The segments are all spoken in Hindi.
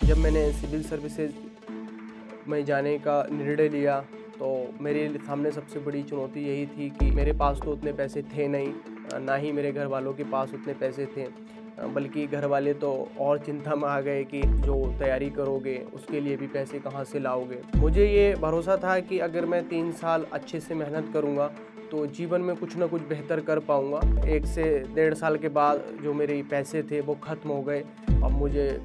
जब मैंने सिविल सर्विसेज में जाने का निर्णय लिया तो मेरे सामने सबसे बड़ी चुनौती यही थी कि मेरे पास तो उतने पैसे थे नहीं, ना ही मेरे घर वालों के पास उतने पैसे थे। बल्कि घर वाले तो और चिंता में आ गए कि जो तैयारी करोगे उसके लिए भी पैसे कहाँ से लाओगे। मुझे ये भरोसा था कि अगर मैं 3 साल अच्छे से मेहनत करूँगा तो जीवन में कुछ ना कुछ बेहतर कर पाऊँगा। 1 से डेढ़ साल के बाद जो मेरे पैसे थे वो ख़त्म हो गए। अब मुझे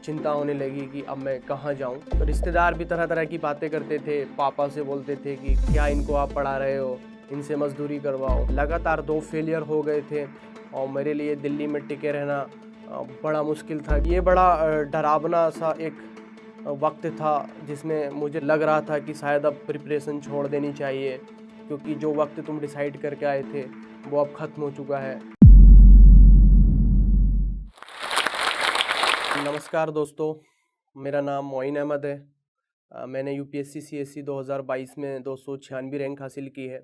चिंता होने लगी कि अब मैं कहाँ जाऊँ। तो रिश्तेदार भी तरह-तरह की बातें करते थे, पापा से बोलते थे कि क्या इनको आप पढ़ा रहे हो, इनसे मज़दूरी करवाओ। लगातार 2 फेलियर हो गए थे और मेरे लिए दिल्ली में टिके रहना बड़ा मुश्किल था। ये बड़ा डरावना सा एक वक़्त था जिसमें मुझे लग रहा था कि शायद अब प्रिपरेशन छोड़ देनी चाहिए, क्योंकि जो वक़्त तुम डिसाइड करके आए थे वो अब ख़त्म हो चुका है। नमस्कार दोस्तों, मेरा नाम मोइन अहमद है। मैंने यूपीएससी सीएसई 2022 में 296 रैंक हासिल की है।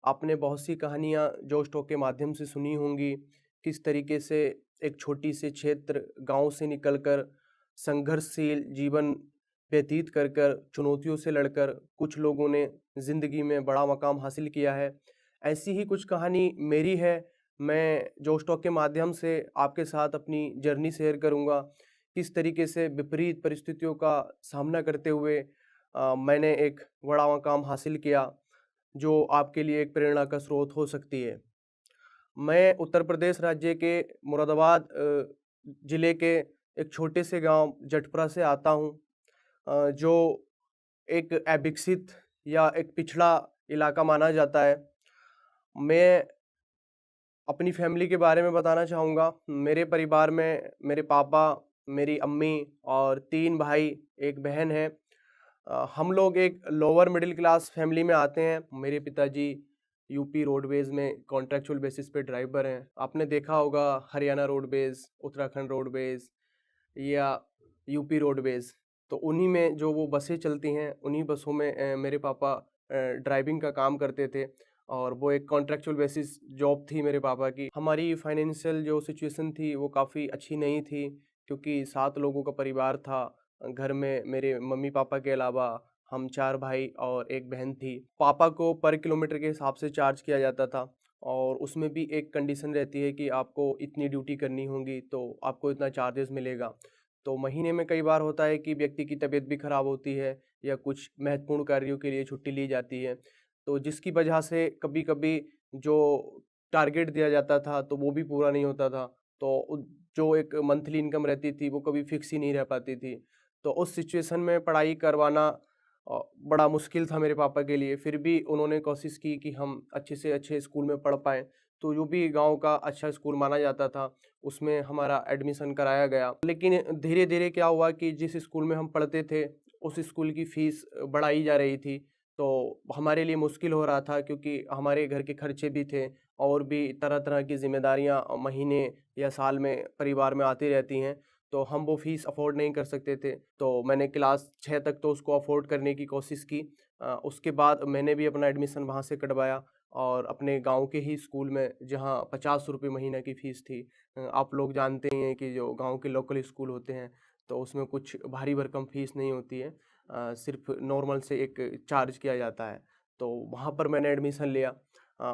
आपने बहुत सी कहानियाँ जोश टॉक के माध्यम से सुनी होंगी, किस तरीके से एक छोटी से क्षेत्र गांव से निकलकर संघर्षशील जीवन व्यतीत कर कर चुनौतियों से लड़कर कुछ लोगों ने ज़िंदगी में बड़ा मकाम हासिल किया है। ऐसी ही कुछ कहानी मेरी है। मैं जोश टॉक के माध्यम से आपके साथ अपनी जर्नी शेयर करूँगा, किस तरीके से विपरीत परिस्थितियों का सामना करते हुए मैंने एक बड़ा मकाम हासिल किया, जो आपके लिए एक प्रेरणा का स्रोत हो सकती है। मैं उत्तर प्रदेश राज्य के मुरादाबाद ज़िले के एक छोटे से गांव जटपुरा से आता हूं, जो एक अविकसित या एक पिछड़ा इलाका माना जाता है। मैं अपनी फैमिली के बारे में बताना चाहूँगा। मेरे परिवार में मेरे पापा, मेरी अम्मी और 3 भाई, 1 बहन है। हम लोग एक लोअर मिडिल क्लास फैमिली में आते हैं। मेरे पिताजी यूपी रोडवेज़ में कॉन्ट्रैक्चुअल बेसिस पे ड्राइवर हैं। आपने देखा होगा हरियाणा रोडवेज़, उत्तराखंड रोडवेज़ या यूपी रोडवेज़, तो उन्हीं में जो वो बसें चलती हैं, उन्हीं बसों में मेरे पापा ड्राइविंग का काम करते थे और वो एक कॉन्ट्रैक्चुअल बेसिस जॉब थी मेरे पापा की। हमारी फाइनेंशियल जो सिचुएशन थी वो काफ़ी अच्छी नहीं थी, क्योंकि 7 लोगों का परिवार था। घर में मेरे मम्मी-पापा के अलावा हम 4 भाई और 1 बहन थी। पापा को पर किलोमीटर के हिसाब से चार्ज किया जाता था और उसमें भी एक कंडीशन रहती है कि आपको इतनी ड्यूटी करनी होगी तो आपको इतना चार्जेस मिलेगा। तो महीने में कई बार होता है कि व्यक्ति की तबीयत भी खराब होती है या कुछ महत्वपूर्ण कार्यों के लिए छुट्टी ली जाती है। तो जिसकी वजह से कभी-कभी जो टारगेट दिया जाता था तो वो भी पूरा नहीं होता था। तो जो एक मंथली इनकम रहती थी वो कभी फिक्स ही नहीं रह पाती थी। तो उस सिचुएशन में पढ़ाई करवाना बड़ा मुश्किल था मेरे पापा के लिए। फिर भी उन्होंने कोशिश की कि हम अच्छे से अच्छे स्कूल में पढ़ पाएँ। तो जो भी गाँव का अच्छा स्कूल माना जाता था, उसमें हमारा एडमिशन कराया गया। लेकिन धीरे-धीरे क्या हुआ कि जिस स्कूल में हम पढ़ते थे, उस स्कूल की फ़ीस बढ़ाई जा रही थी। तो हमारे लिए मुश्किल हो रहा था, क्योंकि हमारे घर के खर्चे भी थे और भी तरह-तरह की ज़िम्मेदारियाँ महीने या साल में परिवार में आती रहती हैं। तो हम वो फ़ीस अफ़ोर्ड नहीं कर सकते थे। तो मैंने क्लास 6 तक तो उसको अफ़ोर्ड करने की कोशिश की। उसके बाद मैंने भी अपना एडमिशन वहाँ से कटवाया और अपने गाँव के ही स्कूल में, जहाँ ₹50 महीना की फ़ीस थी। आप लोग जानते ही हैं कि जो गाँव के लोकल स्कूल होते हैं, तो उसमें कुछ भारी भरकम फ़ीस नहीं होती है। सिर्फ़ नॉर्मल से एक चार्ज किया जाता है। तो वहाँ पर मैंने एडमिशन लिया।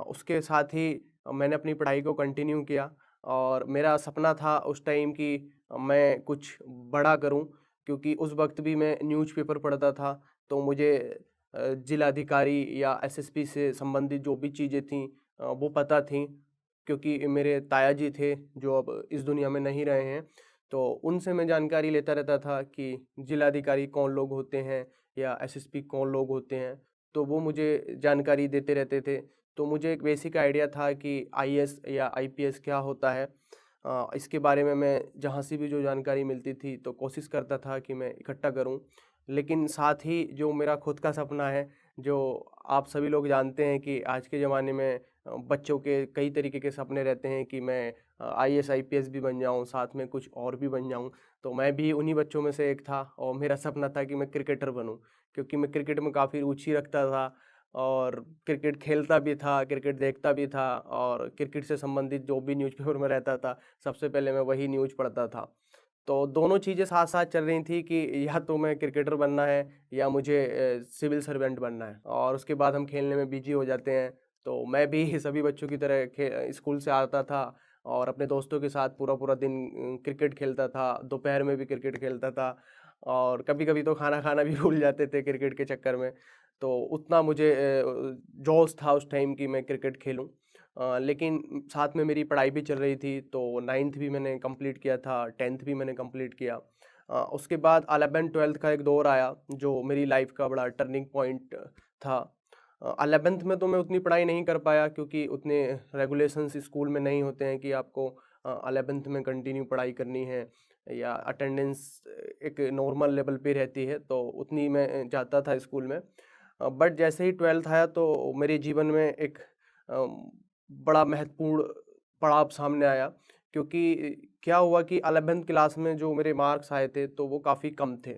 उसके साथ ही मैंने अपनी पढ़ाई को कंटिन्यू किया और मेरा सपना था उस टाइम कि मैं कुछ बड़ा करूं, क्योंकि उस वक्त भी मैं न्यूज़पेपर पढ़ता था। तो मुझे जिलाधिकारी या एसएसपी से संबंधित जो भी चीज़ें थीं वो पता थीं, क्योंकि मेरे ताया जी थे जो अब इस दुनिया में नहीं रहे हैं। तो उनसे मैं जानकारी लेता रहता था कि जिलाधिकारी कौन लोग होते हैं या एसएसपी कौन लोग होते हैं। तो वो मुझे जानकारी देते रहते थे। तो मुझे एक बेसिक आइडिया था कि आईएएस या आईपीएस क्या होता है। इसके बारे में मैं जहाँ से भी जो जानकारी मिलती थी तो कोशिश करता था कि मैं इकट्ठा करूँ। लेकिन साथ ही जो मेरा खुद का सपना है, जो आप सभी लोग जानते हैं कि आज के ज़माने में बच्चों के कई तरीके के सपने रहते हैं कि मैं आईएएस आईपीएस भी बन जाऊँ, साथ में कुछ और भी बन जाऊँ। तो मैं भी उन्हीं बच्चों में से एक था और मेरा सपना था कि मैं क्रिकेटर बनूँ, क्योंकि मैं क्रिकेट में काफ़ी रुचि रखता था और क्रिकेट खेलता भी था, क्रिकेट देखता भी था और क्रिकेट से संबंधित जो भी न्यूज़पेपर में रहता था, सबसे पहले मैं वही न्यूज़ पढ़ता था। तो दोनों चीज़ें साथ-साथ चल रही थी कि या तो मैं क्रिकेटर बनना है या मुझे सिविल सर्वेंट बनना है, और उसके बाद हम खेलने में बिज़ी हो जाते हैं। तो मैं भी सभी बच्चों की तरह स्कूल से आता था और अपने दोस्तों के साथ पूरा-पूरा दिन क्रिकेट खेलता था, दोपहर में भी क्रिकेट खेलता था और कभी-कभी तो खाना खाना भी भूल जाते थे क्रिकेट के चक्कर में। तो उतना मुझे जोश था उस टाइम कि मैं क्रिकेट खेलूँ। लेकिन साथ में मेरी पढ़ाई भी चल रही थी, तो 9th भी मैंने कंप्लीट किया था, 10th भी मैंने कंप्लीट किया। उसके बाद 11th-12th का एक दौर आया जो मेरी लाइफ का बड़ा टर्निंग पॉइंट था। 11th में तो मैं उतनी पढ़ाई नहीं कर पाया क्योंकि उतने रेगुलेशंस स्कूल में नहीं होते हैं कि आपको 11th में कंटिन्यू पढ़ाई करनी है या अटेंडेंस एक नॉर्मल लेवल पे रहती है, तो उतनी मैं जाता था स्कूल में। बट जैसे ही 12th आया तो मेरे जीवन में एक बड़ा महत्वपूर्ण पड़ाव सामने आया, क्योंकि क्या हुआ कि 11th क्लास में जो मेरे मार्क्स आए थे तो वो काफ़ी कम थे।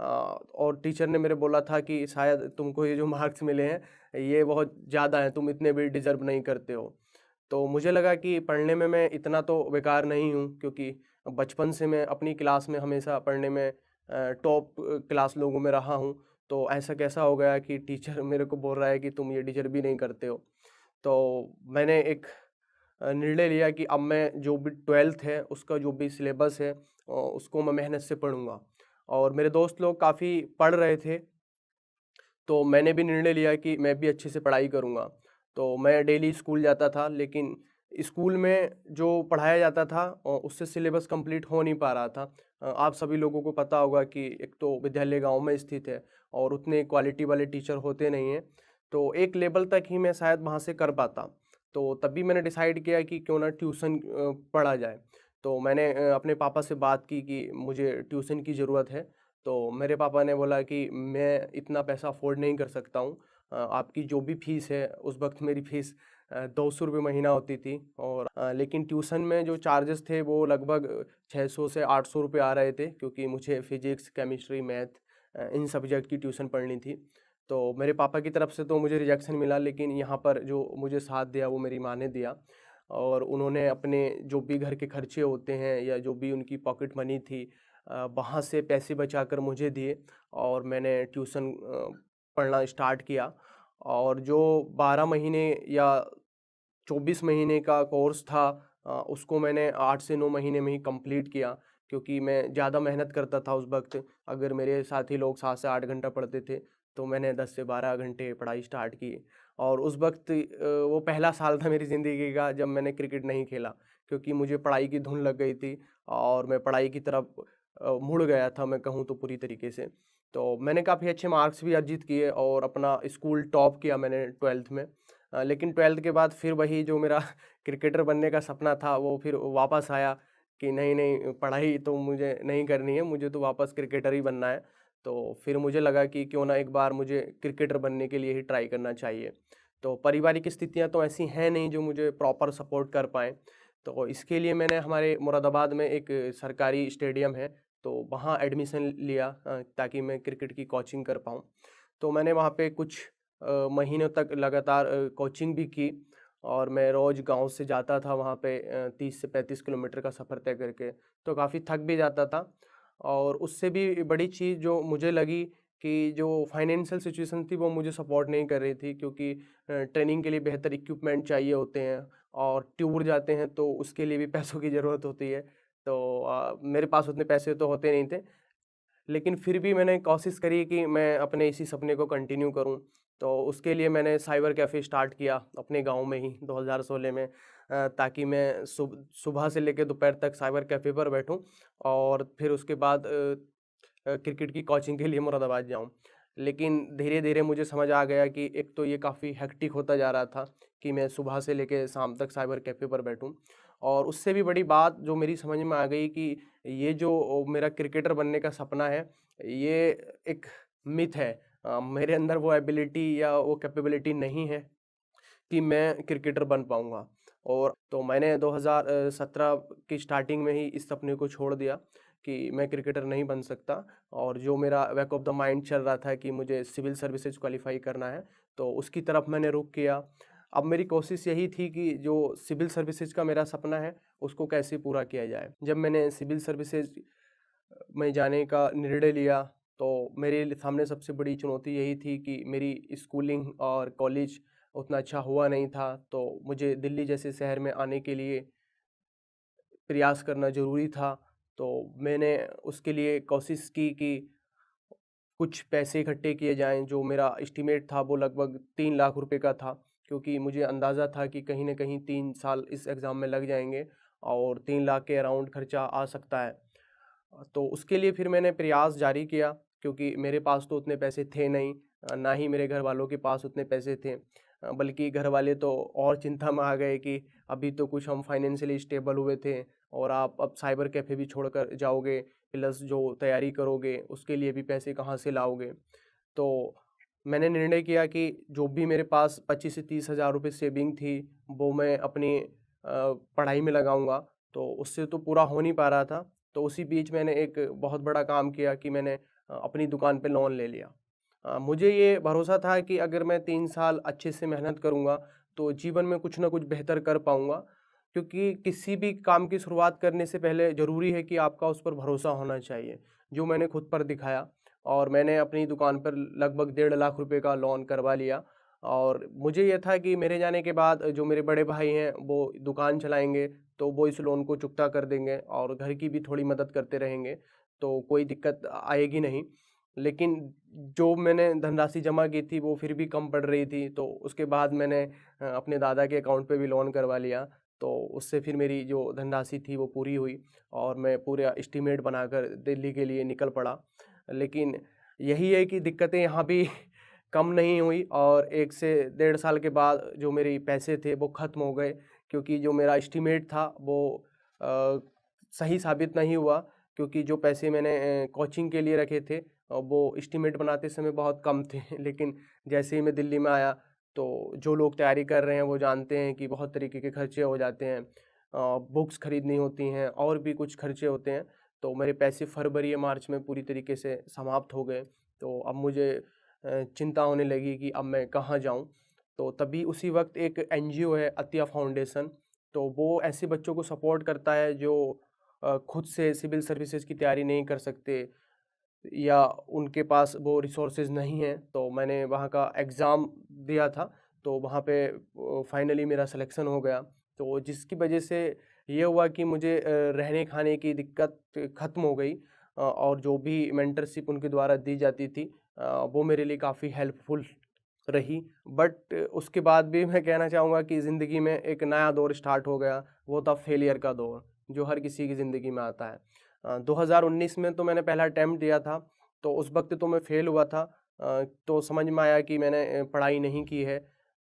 और टीचर ने मेरे बोला था कि शायद तुमको ये जो मार्क्स मिले हैं ये बहुत ज़्यादा हैं, तुम इतने भी डिज़र्व नहीं करते हो। तो मुझे लगा कि पढ़ने में मैं इतना तो बेकार नहीं हूँ, क्योंकि बचपन से मैं अपनी क्लास में हमेशा पढ़ने में टॉप क्लास लोगों में रहा हूँ। तो ऐसा कैसा हो गया कि टीचर मेरे को बोल रहा है कि तुम ये डिज़र्व भी नहीं करते हो। तो मैंने एक निर्णय लिया कि अब मैं जो भी 12th है उसका जो भी सिलेबस है उसको मैं मेहनत से पढ़ूँगा। और मेरे दोस्त लोग काफ़ी पढ़ रहे थे, तो मैंने भी निर्णय लिया कि मैं भी अच्छे से पढ़ाई करूँगा। तो मैं डेली स्कूल जाता था, लेकिन स्कूल में जो पढ़ाया जाता था उससे सिलेबस कंप्लीट हो नहीं पा रहा था। आप सभी लोगों को पता होगा कि एक तो विद्यालय गाँव में स्थित है और उतने क्वालिटी वाले टीचर होते नहीं हैं। तो एक लेवल तक ही मैं शायद वहाँ से कर पाता। तो तभी मैंने डिसाइड किया कि क्यों ना ट्यूशन पढ़ा जाए। तो मैंने अपने पापा से बात की कि मुझे ट्यूशन की ज़रूरत है। तो मेरे पापा ने बोला कि मैं इतना पैसा अफ़ोर्ड नहीं कर सकता हूँ। आपकी जो भी फ़ीस है, उस वक़्त मेरी फ़ीस ₹200 महीना होती थी, और लेकिन ट्यूशन में जो चार्जेस थे वो लगभग 600 से ₹800 आ रहे थे, क्योंकि मुझे physics, chemistry, math in subject की ट्यूशन पढ़नी थी। तो मेरे पापा की तरफ से तो मुझे रिजेक्शन मिला, लेकिन यहाँ पर जो मुझे साथ दिया वो मेरी माँ ने दिया, और उन्होंने अपने जो भी घर के खर्चे होते हैं या जो भी उनकी पॉकेट मनी थी वहाँ से पैसे बचाकर मुझे दिए, और मैंने ट्यूशन पढ़ना स्टार्ट किया। और जो 12 महीने या 24 महीने का कोर्स था उसको मैंने 8 से 9 महीने में ही कंप्लीट किया, क्योंकि मैं ज़्यादा मेहनत करता था उस वक़्त। अगर मेरे साथी लोग 7 से 8 घंटा पढ़ते थे, तो मैंने 10 से 12 घंटे पढ़ाई स्टार्ट की। और उस वक़्त वो पहला साल था मेरी ज़िंदगी का जब मैंने क्रिकेट नहीं खेला, क्योंकि मुझे पढ़ाई की धुन लग गई थी और मैं पढ़ाई की तरफ मुड़ गया था, मैं कहूँ तो पूरी तरीके से। तो मैंने काफ़ी अच्छे मार्क्स भी अर्जित किए और अपना स्कूल टॉप किया मैंने 12th में। लेकिन 12th के बाद फिर वही जो मेरा क्रिकेटर बनने का सपना था वो फिर वापस आया कि नहीं, नहीं पढ़ाई तो मुझे नहीं करनी है, मुझे तो वापस क्रिकेटर ही बनना है। तो फिर मुझे लगा कि क्यों ना एक बार मुझे क्रिकेटर बनने के लिए ही ट्राई करना चाहिए। तो पारिवारिक स्थितियाँ तो ऐसी हैं नहीं जो मुझे प्रॉपर सपोर्ट कर पाएँ। तो इसके लिए मैंने हमारे मुरादाबाद में एक सरकारी स्टेडियम है, तो वहाँ एडमिशन लिया ताकि मैं क्रिकेट की कोचिंग कर पाऊँ। तो मैंने वहाँ पे कुछ महीनों तक लगातार कोचिंग भी की, और मैं रोज़ गाँव से जाता था वहाँ पे 30 से 35 किलोमीटर का सफ़र तय करके, तो काफ़ी थक भी जाता था। और उससे भी बड़ी चीज़ जो मुझे लगी कि जो फाइनेंशियल सिचुएशन थी वो मुझे सपोर्ट नहीं कर रही थी, क्योंकि ट्रेनिंग के लिए बेहतर इक्विपमेंट चाहिए होते हैं, और टूर जाते हैं तो उसके लिए भी पैसों की ज़रूरत होती है। तो मेरे पास उतने पैसे तो होते नहीं थे। लेकिन फिर भी मैंने कोशिश करी कि मैं अपने इसी सपने को कंटिन्यू करूँ। तो उसके लिए मैंने साइबर कैफ़े स्टार्ट किया अपने गाँव में ही 2016 में, ताकि मैं सुबह से लेके दोपहर तक साइबर कैफ़े पर बैठूँ और फिर उसके बाद क्रिकेट की कोचिंग के लिए मुरादाबाद जाऊँ। लेकिन धीरे-धीरे मुझे समझ आ गया कि एक तो ये काफ़ी हेक्टिक होता जा रहा था कि मैं सुबह से लेके शाम तक साइबर कैफ़े पर बैठूँ। और उससे भी बड़ी बात जो मेरी समझ में आ गई कि ये जो मेरा क्रिकेटर बनने का सपना है, ये एक मिथ है। मेरे अंदर वो एबिलिटी या वो कैपेबिलिटी नहीं है कि मैं क्रिकेटर बन पाऊँगा। और तो मैंने 2017 की स्टार्टिंग में ही इस सपने को छोड़ दिया कि मैं क्रिकेटर नहीं बन सकता, और जो मेरा बैक ऑफ द माइंड चल रहा था कि मुझे सिविल सर्विसेज क्वालीफाई करना है, तो उसकी तरफ मैंने रुख किया। अब मेरी कोशिश यही थी कि जो सिविल सर्विसेज का मेरा सपना है उसको कैसे पूरा किया जाए। जब मैंने सिविल सर्विसेज में जाने का निर्णय लिया तो मेरे सामने सबसे बड़ी चुनौती यही थी कि मेरी स्कूलिंग और कॉलेज उतना अच्छा हुआ नहीं था, तो मुझे दिल्ली जैसे शहर में आने के लिए प्रयास करना ज़रूरी था। तो मैंने उसके लिए कोशिश की कि कुछ पैसे इकट्ठे किए जाएँ। जो मेरा एस्टीमेट था वो लगभग 3 लाख रुपए का था, क्योंकि मुझे अंदाज़ा था कि कहीं न कहीं 3 साल इस एग्ज़ाम में लग जाएँगे और 3 लाख के अराउंड खर्चा आ सकता है। तो उसके लिए फिर मैंने प्रयास जारी किया, क्योंकि मेरे पास तो उतने पैसे थे नहीं, ना ही मेरे घरवालों के पास उतने पैसे थे। बल्कि घरवाले तो और चिंता में आ गए कि अभी तो कुछ हम फाइनेंशियली स्टेबल हुए थे और आप अब साइबर कैफ़े भी छोड़कर जाओगे, प्लस जो तैयारी करोगे उसके लिए भी पैसे कहाँ से लाओगे? तो मैंने निर्णय किया कि जो भी मेरे पास 25 से 30 हज़ार रुपए सेविंग थी, वो मैं अपनी पढ़ाई में लगाऊँगा। तो उससे तो पूरा हो नहीं पा रहा था। तो उसी बीच मैंने एक बहुत बड़ा काम किया कि मैंने अपनी दुकान पे लोन ले लिया। मुझे ये भरोसा था कि अगर मैं 3 साल अच्छे से मेहनत करूँगा, तो जीवन में कुछ ना कुछ बेहतर कर पाऊँगा। क्योंकि किसी भी काम की शुरुआत करने से पहले ज़रूरी है कि आपका उस पर भरोसा होना चाहिए, जो मैंने खुद पर दिखाया। और मैंने अपनी दुकान पर लगभग 1.5 लाख रुपए का लोन करवा लिया और मुझे ये था कि मेरे जाने के बाद जो मेरे बड़े भाई हैं, वो दुकान चलाएँगे, तो वो इस लोन को चुकता कर देंगे और घर की भी थोड़ी मदद करते रहेंगे, तो कोई दिक्कत आएगी नहीं। लेकिन जो मैंने धनराशि जमा की थी, वो फिर भी कम पड़ रही थी, तो उसके बाद मैंने अपने दादा के अकाउंट पे भी लोन करवा लिया। तो उससे फिर मेरी जो धनराशि थी, वो पूरी हुई और मैं पूरा एस्टीमेट बनाकर दिल्ली के लिए निकल पड़ा। लेकिन यही है कि दिक्कतें यहाँ भी कम नहीं हुई और 1 से डेढ़ साल के बाद जो मेरे पैसे थे वो ख़त्म हो गए, क्योंकि जो मेरा एस्टीमेट था वो अ, सही साबित नहीं हुआ, क्योंकि जो पैसे मैंने कोचिंग के लिए रखे थे वो एस्टीमेट बनाते समय बहुत कम थे। लेकिन जैसे ही मैं दिल्ली में आया, तो जो लोग तैयारी कर रहे हैं वो जानते हैं कि बहुत तरीके के खर्चे हो जाते हैं। बुक्स खरीदनी होती हैं और भी कुछ खर्चे होते हैं। तो मेरे पैसे फरवरी या मार्च में पूरी तरीके से समाप्त हो गए। तो अब मुझे चिंता होने लगी कि अब मैं कहाँ जाऊँ? तो तभी उसी वक़्त एक एनजीओ है अतिया फाउंडेशन, तो वो ऐसे बच्चों को सपोर्ट करता है जो खुद से सिविल सर्विसेज़ की तैयारी नहीं कर सकते या उनके पास वो रिसोर्सेज़ नहीं हैं। तो मैंने वहाँ का एग्ज़ाम दिया था, तो वहाँ पे फाइनली मेरा सिलेक्शन हो गया। तो जिसकी वजह से ये हुआ कि मुझे रहने-खाने की दिक्कत ख़त्म हो गई और जो भी मेंटरशिप उनके द्वारा दी जाती थी वो मेरे लिए काफ़ी हेल्पफुल रही। बट उसके बाद भी मैं कहना चाहूँगा कि ज़िंदगी में एक नया दौर स्टार्ट हो गया, वो था फेलियर का दौर, जो हर किसी की ज़िंदगी में आता है। 2019 में तो मैंने पहला अटेम्प्ट दिया था, तो उस वक़्त तो मैं फ़ेल हुआ था। तो समझ में आया कि मैंने पढ़ाई नहीं की है,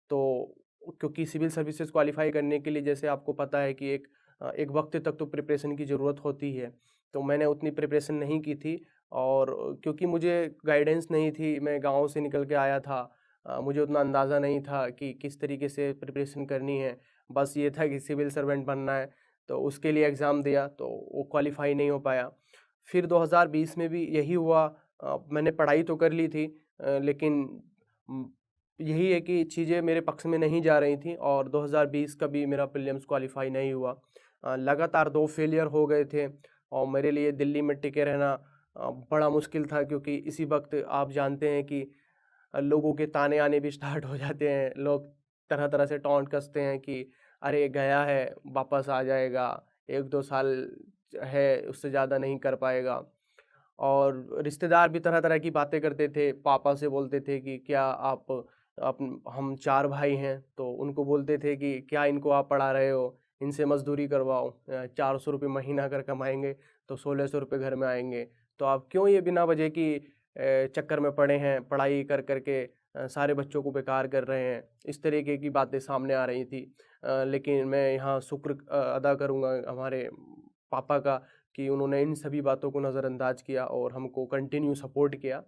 तो क्योंकि सिविल सर्विसेज़ क्वालीफ़ाई करने के लिए जैसे आपको पता है कि एक वक़्त तक तो प्रिपरेशन की ज़रूरत होती है, तो मैंने उतनी प्रिपरेशन नहीं की थी और क्योंकि मुझे गाइडेंस नहीं थी, मैं गाँव से निकल के आया था। मुझे उतना अंदाज़ा नहीं था कि किस तरीके से प्रिपरेशन करनी है, बस ये था कि सिविल सर्वेंट बनना है, तो उसके लिए एग्ज़ाम दिया, तो वो क्वालीफ़ाई नहीं हो पाया। फिर 2020 में भी यही हुआ। मैंने पढ़ाई तो कर ली थी लेकिन उम, यही है कि चीज़ें मेरे पक्ष में नहीं जा रही थीं और 2020 का भी मेरा प्रीलिम्स क्वालीफ़ाई नहीं हुआ। लगातार 2 फेलियर हो गए थे और मेरे लिए दिल्ली में टिके रहना बड़ा मुश्किल था, क्योंकि इसी वक़्त आप जानते हैं कि लोगों के ताने आने भी स्टार्ट हो जाते हैं। लोग तरह-तरह से टॉन्ट कसते हैं कि अरे गया है, वापस आ जाएगा, 1-2 साल है, उससे ज़्यादा नहीं कर पाएगा। और रिश्तेदार भी तरह-तरह की बातें करते थे। पापा से बोलते थे कि क्या आप हम 4 भाई हैं, तो उनको बोलते थे कि क्या इनको आप पढ़ा रहे हो? इनसे मज़दूरी करवाओ। 400 रुपए महीना अगर कमाएँगे, तो 1600 रुपए घर में आएँगे। तो आप क्यों ये बिना वजह की चक्कर में पड़े हैं, पढ़ाई कर के सारे बच्चों को बेकार कर रहे हैं। इस तरीके की बातें सामने आ रही थी। लेकिन मैं यहाँ शुक्र अदा करूँगा हमारे पापा का कि उन्होंने इन सभी बातों को नज़रअंदाज किया और हमको कंटिन्यू सपोर्ट किया।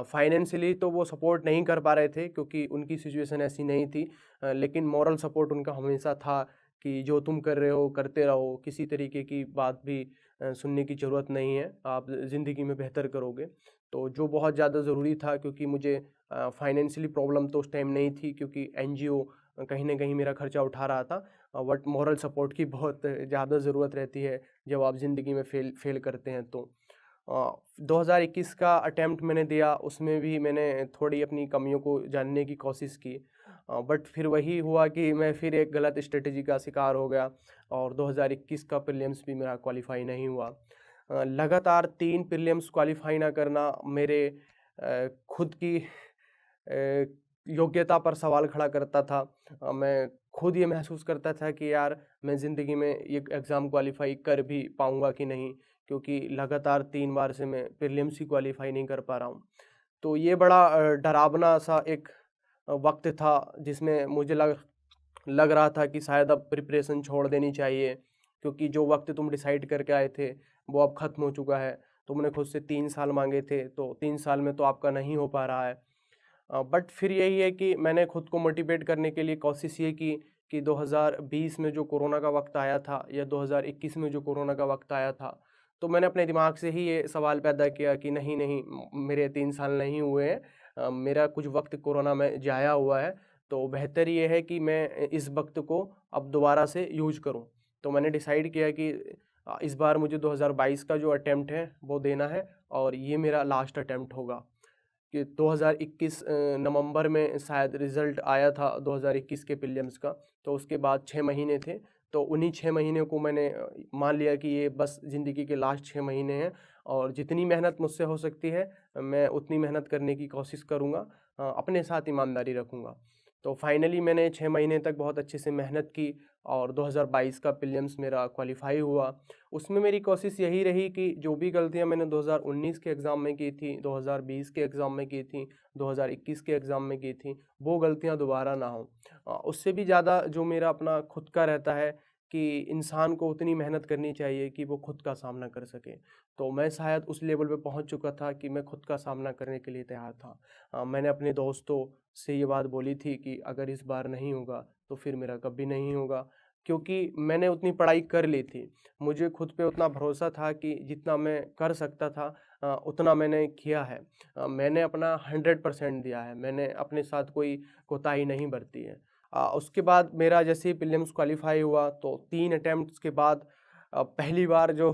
फाइनेंशियली तो वो सपोर्ट नहीं कर पा रहे थे, क्योंकि उनकी सिचुएशन ऐसी नहीं थी, लेकिन मॉरल सपोर्ट उनका हमेशा था कि जो तुम कर रहे हो करते रहो, किसी तरीके की बात भी सुनने की ज़रूरत नहीं है, आप ज़िंदगी में बेहतर करोगे। तो जो बहुत ज़्यादा ज़रूरी था, क्योंकि मुझे फाइनेंशियली प्रॉब्लम तो उस टाइम नहीं थी, क्योंकि एनजीओ कहीं न कहीं मेरा खर्चा उठा रहा था। बट मॉरल सपोर्ट की बहुत ज़्यादा ज़रूरत रहती है जब आप ज़िंदगी में फ़ेल करते हैं तो। 2021 का अटेम्प्ट मैंने दिया, उसमें भी मैंने थोड़ी अपनी कमियों को जानने की कोशिश की। बट फिर वही हुआ कि मैं फिर एक गलत स्ट्रेटजी का शिकार हो गया और 2021 का प्रीलिम्स भी मेरा क्वालिफ़ाई नहीं हुआ। लगातार 3 प्रीलिम्स क्वालिफ़ाई ना करना मेरे खुद की योग्यता पर सवाल खड़ा करता था। मैं खुद ये महसूस करता था कि यार मैं ज़िंदगी में ये एग्ज़ाम क्वालिफ़ाई कर भी पाऊँगा कि नहीं, क्योंकि लगातार 3 बार से मैं प्रीलिम्स ही क्वालिफ़ाई नहीं कर पा रहा हूँ। तो ये बड़ा डरावना सा एक वक़्त था जिसमें मुझे लग रहा था कि शायद अब प्रिपरेशन छोड़ देनी चाहिए, क्योंकि जो वक़्त तुम डिसाइड करके आए थे वो अब ख़त्म हो चुका है। तुमने खुद से 3 साल माँगे थे, तो 3 साल में तो आपका नहीं हो पा रहा है। बट फिर यही है कि मैंने खुद को मोटिवेट करने के लिए कोशिश ये की कि 2020 में जो कोरोना का वक़्त आया था या 2021 में जो कोरोना का वक़्त आया था, तो मैंने अपने दिमाग से ही ये सवाल पैदा किया कि नहीं, नहीं, मेरे 3 साल नहीं हुए हैं। मेरा कुछ वक़्त कोरोना में ज़ाया हुआ है, तो बेहतर ये है कि मैं इस वक़्त को अब दोबारा से यूज़ करूँ। तो मैंने डिसाइड किया कि इस बार मुझे 2022 का जो अटेम्प्ट है वो देना है और ये मेरा लास्ट अटेम्प्ट होगा। कि 2021 नवंबर में शायद रिज़ल्ट आया था 2021 के प्रीलिम्स का, तो उसके बाद 6 महीने थे, तो उन्हीं 6 महीने को मैंने मान लिया कि ये बस ज़िंदगी के लास्ट 6 महीने हैं और जितनी मेहनत मुझसे हो सकती है, मैं उतनी मेहनत करने की कोशिश करूँगा। अपने साथ ईमानदारी रखूँगा। तो फाइनली मैंने 6 महीने तक बहुत अच्छे से मेहनत की और 2022 का प्रीलिम्स मेरा क्वालिफ़ाई हुआ। उसमें मेरी कोशिश यही रही कि जो भी गलतियाँ मैंने 2019 के एग्ज़ाम में की थी, 2020 के एग्ज़ाम में की थी, 2021 के एग्ज़ाम में की थी, वो गलतियाँ दोबारा ना हों। उससे भी ज़्यादा जो मेरा अपना खुद का रहता है कि इंसान को उतनी मेहनत करनी चाहिए कि वो खुद का सामना कर सके। तो मैं शायद उस लेवल पे पहुँच चुका था कि मैं खुद का सामना करने के लिए तैयार था। मैंने अपने दोस्तों से ये बात बोली थी कि अगर इस बार नहीं होगा, तो फिर मेरा कभी नहीं होगा, क्योंकि मैंने उतनी पढ़ाई कर ली थी। मुझे खुद पे उतना भरोसा था कि जितना मैं कर सकता था उतना मैंने किया है। मैंने अपना 100% दिया है, मैंने अपने साथ कोई कोताही नहीं बरती है। उसके बाद मेरा जैसे ही प्रीलिम्स क्वालिफ़ाई हुआ तो 3 अटेम्प्ट्स के बाद पहली बार जो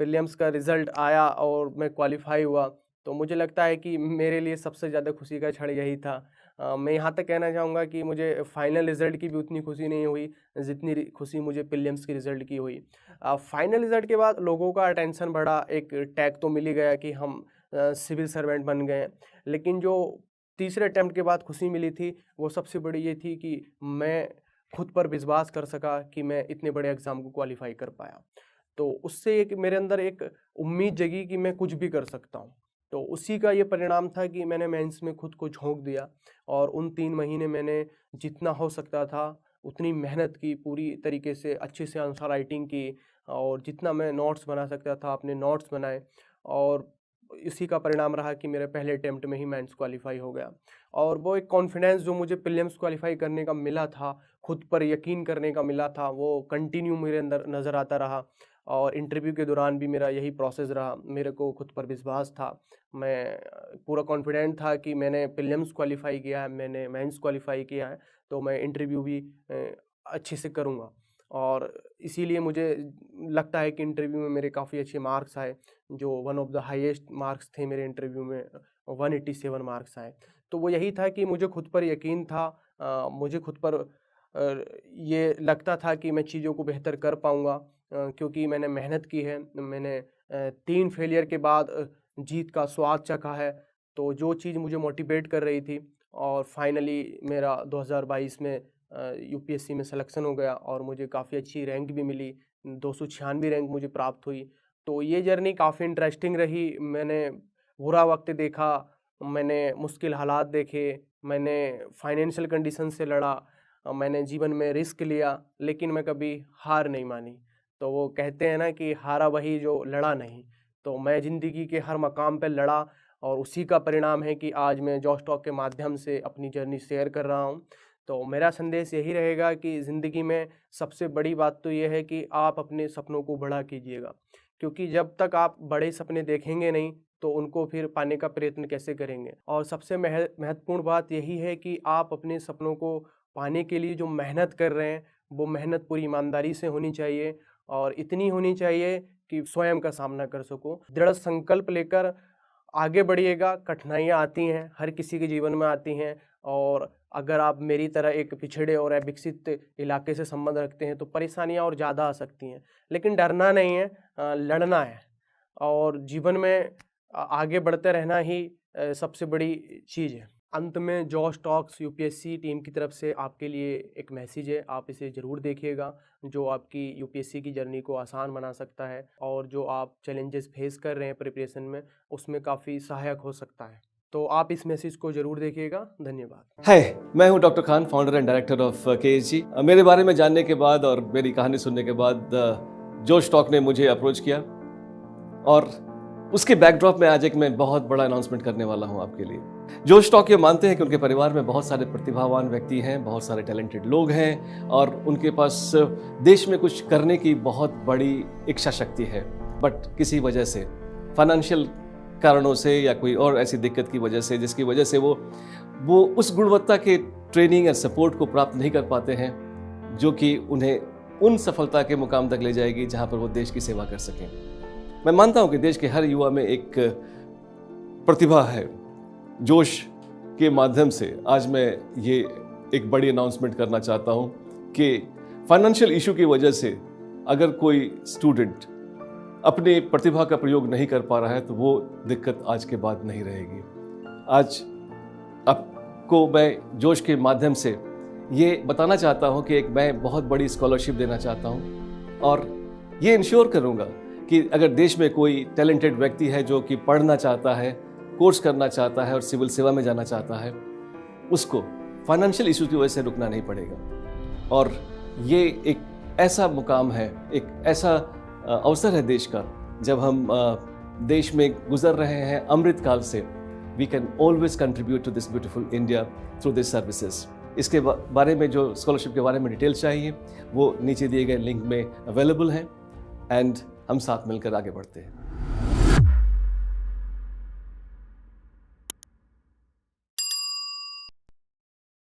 प्रीलिम्स का रिज़ल्ट आया और मैं क्वालिफ़ाई हुआ, तो मुझे लगता है कि मेरे लिए सबसे ज़्यादा खुशी का क्षण यही था। मैं यहाँ तक कहना चाहूँगा कि मुझे फाइनल रिज़ल्ट की भी उतनी खुशी नहीं हुई, जितनी खुशी मुझे प्रीलिम्स के रिज़ल्ट की हुई। फाइनल रिज़ल्ट के बाद लोगों का अटेंशन बढ़ा, एक टैग तो मिल ही गया कि हम सिविल सर्वेंट बन गए। लेकिन जो तीसरे अटेम्प्ट के बाद खुशी मिली थी, वो सबसे बड़ी ये थी कि मैं खुद पर विश्वास कर सका कि मैं इतने बड़े एग्ज़ाम को क्वालिफ़ाई कर पाया। तो उससे एक मेरे अंदर एक उम्मीद जगी कि मैं कुछ भी कर सकता हूँ। तो उसी का ये परिणाम था कि मैंने मेंस में खुद को झोंक दिया और उन 3 महीने मैंने जितना हो सकता था उतनी मेहनत की, पूरी तरीके से अच्छे से आंसर राइटिंग की और जितना मैं नोट्स बना सकता था अपने नोट्स बनाए और इसी का परिणाम रहा कि मेरे पहले अटेम्प्ट में ही मेंस क्वालिफ़ाई हो गया। और वो एक कॉन्फिडेंस जो मुझे प्रीलिम्स क्वालिफ़ाई करने का मिला था, खुद पर यकीन करने का मिला था, वो कंटिन्यू मेरे अंदर नज़र आता रहा और इंटरव्यू के दौरान भी मेरा यही प्रोसेस रहा। मेरे को खुद पर विश्वास था, मैं पूरा कॉन्फिडेंट था कि मैंने प्रीलिम्स क्वालिफ़ाई किया है, मैंने मेंस क्वालिफ़ाई किया है, तो मैं इंटरव्यू भी अच्छे से करूँगा। और इसीलिए मुझे लगता है कि इंटरव्यू में मेरे काफ़ी अच्छे मार्क्स आए, जो one of the highest marks थे मेरे इंटरव्यू में, 187 मार्क्स आए। तो वो यही था कि मुझे खुद पर यकीन था, मुझे खुद पर ये लगता था कि मैं चीज़ों को बेहतर कर पाऊँगा, क्योंकि मैंने मेहनत की है, मैंने 3 फेलियर के बाद जीत का स्वाद चखा है, तो जो चीज़ मुझे मोटिवेट कर रही थी और फाइनली मेरा 2022 में यूपीएससी में सिलेक्शन हो गया और मुझे काफ़ी अच्छी रैंक भी मिली, 296 रैंक मुझे प्राप्त हुई। तो ये जर्नी काफ़ी इंटरेस्टिंग रही, मैंने बुरा वक़्त देखा, मैंने मुश्किल हालात देखे, मैंने फाइनेंशियल कंडीशन से लड़ा, मैंने जीवन में रिस्क लिया, लेकिन मैं कभी हार नहीं मानी। तो वो कहते हैं ना कि हारा वही जो लड़ा नहीं। तो मैं ज़िंदगी के हर मकाम पे लड़ा और उसी का परिणाम है कि आज मैं जॉश टॉक के माध्यम से अपनी जर्नी शेयर कर रहा हूँ। तो मेरा संदेश यही रहेगा कि ज़िंदगी में सबसे बड़ी बात तो ये है कि आप अपने सपनों को बड़ा कीजिएगा, क्योंकि जब तक आप बड़े सपने देखेंगे नहीं, तो उनको फिर पाने का प्रयत्न कैसे करेंगे। और सबसे महत्वपूर्ण बात यही है कि आप अपने सपनों को पाने के लिए जो मेहनत कर रहे हैं वो मेहनत पूरी ईमानदारी से होनी चाहिए और इतनी होनी चाहिए कि स्वयं का सामना कर सको। दृढ़ संकल्प लेकर आगे बढ़िएगा। कठिनाइयाँ आती हैं, हर किसी के जीवन में आती हैं, और अगर आप मेरी तरह एक पिछड़े और अविकसित इलाके से संबंध रखते हैं तो परेशानियाँ और ज़्यादा आ सकती हैं। लेकिन डरना नहीं है, लड़ना है और जीवन में आगे बढ़ते रहना ही सबसे बड़ी चीज़ है। अंत में जॉश टॉक्स यूपीएससी टीम की तरफ से आपके लिए एक मैसेज है, आप इसे ज़रूर देखिएगा, जो आपकी यूपीएससी की जर्नी को आसान बना सकता है और जो आप चैलेंजेस फेस कर रहे हैं प्रिपरेशन में उसमें काफ़ी सहायक हो सकता है। तो आप इस मैसेज को ज़रूर देखिएगा। धन्यवाद। हाय, मैं हूं doctor Khan, founder and director of KSG. मेरे बारे में जानने के बाद और मेरी कहानी सुनने के बाद जोश टॉक ने मुझे अप्रोच किया और उसके बैकड्रॉप में आज एक मैं बहुत बड़ा अनाउंसमेंट करने वाला हूं आपके लिए। जोश टॉक ये मानते हैं कि उनके परिवार में बहुत सारे प्रतिभावान व्यक्ति हैं, बहुत सारे टैलेंटेड लोग हैं और उनके पास देश में कुछ करने की बहुत बड़ी इच्छा शक्ति है, बट किसी वजह से, फाइनेंशियल कारणों से या कोई और ऐसी दिक्कत की वजह से, जिसकी वजह से वो उस गुणवत्ता के ट्रेनिंग और सपोर्ट को प्राप्त नहीं कर पाते हैं जो कि उन्हें उन सफलता के मुकाम तक ले जाएगी जहां पर वो देश की सेवा कर सकें। मैं मानता हूं कि देश के हर युवा में एक प्रतिभा है। जोश के माध्यम से आज मैं ये एक बड़ी अनाउंसमेंट करना चाहता हूं कि फाइनेंशियल इशू की वजह से अगर कोई स्टूडेंट अपनी प्रतिभा का प्रयोग नहीं कर पा रहा है तो वो दिक्कत आज के बाद नहीं रहेगी। आज आपको मैं जोश के माध्यम से ये बताना चाहता हूँ कि मैं बहुत बड़ी स्कॉलरशिप देना चाहता हूँ और ये इंश्योर करूँगा कि अगर देश में कोई टैलेंटेड व्यक्ति है जो कि पढ़ना चाहता है, कोर्स करना चाहता है और सिविल सेवा में जाना चाहता है, उसको फाइनेंशियल इशू की वजह से रुकना नहीं पड़ेगा। और ये एक ऐसा मुकाम है, एक ऐसा अवसर है देश का, जब हम देश में गुजर रहे हैं अमृत काल से, we can always contribute to this beautiful India through this services. इसके बारे में जो स्कॉलरशिप के बारे में डिटेल चाहिए वो नीचे दिए गए लिंक में अवेलेबल हैं एंड हम साथ मिलकर आगे बढ़ते हैं।